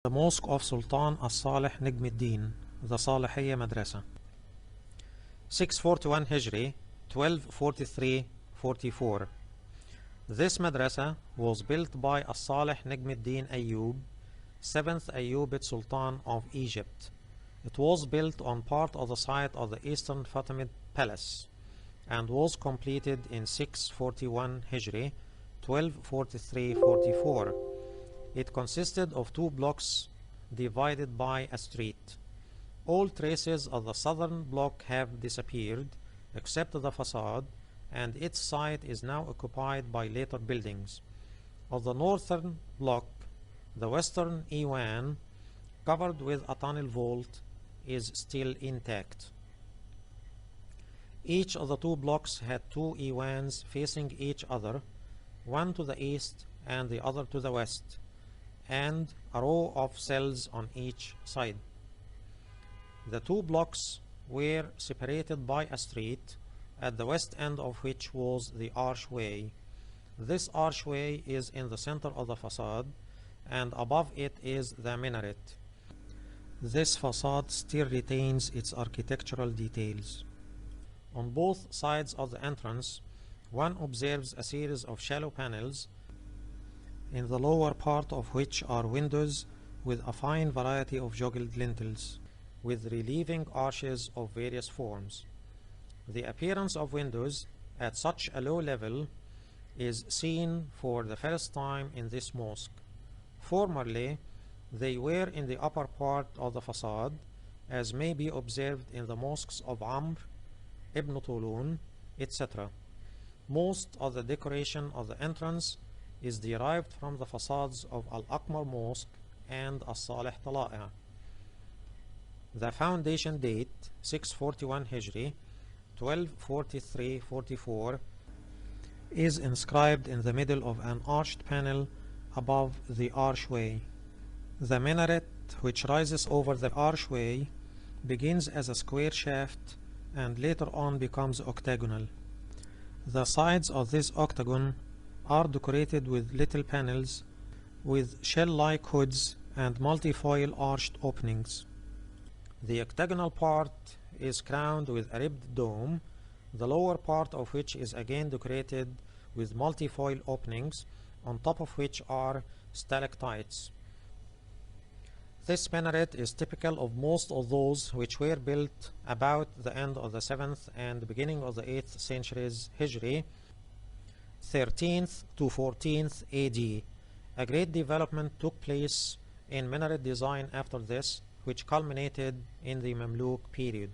The Mosque of Sultan As-Salih Negm, the Salihiyya Madrasa. 641 Hijri, 1243-44. This madrasa was built by As-Salih Negm Ayyub, 7th Ayyubid Sultan of Egypt. It was built on part of the site of the Eastern Fatimid Palace and was completed in 641 Hijri, 1243-44. It consisted of 2 blocks divided by a street. All traces of the southern block have disappeared except the facade, and its site is now occupied by later buildings. Of the northern block, the western Iwan, covered with a tunnel vault, is still intact. Each of the 2 blocks had 2 Iwans facing each other, one to the east and the other to the west, and a row of cells on each side. The 2 blocks were separated by a street, at the west end of which was the archway. This archway is in the center of the facade, and above it is the minaret. This facade still retains its architectural details. On both sides of the entrance, one observes a series of shallow panels, in the lower part of which are windows with a fine variety of joggled lintels, with relieving arches of various forms. The appearance of windows at such a low level is seen for the first time in this mosque. Formerly, they were in the upper part of the facade, as may be observed in the mosques of Amr, Ibn Tulun, etc. Most of the decoration of the entrance is derived from the facades of Al-Aqmar Mosque and As-Salih Tala'a. The foundation date 641 Hijri, 1243-44, is inscribed in the middle of an arched panel above the archway. The minaret, which rises over the archway, begins as a square shaft and later on becomes octagonal. The sides of this octagon are decorated with little panels with shell-like hoods and multifoil arched openings. The octagonal part is crowned with a ribbed dome, the lower part of which is again decorated with multifoil openings, on top of which are stalactites. This minaret is typical of most of those which were built about the end of the 7th and beginning of the 8th centuries Hijri, 13th to 14th AD. A great development took place in minaret design after this, which culminated in the Mamluk period.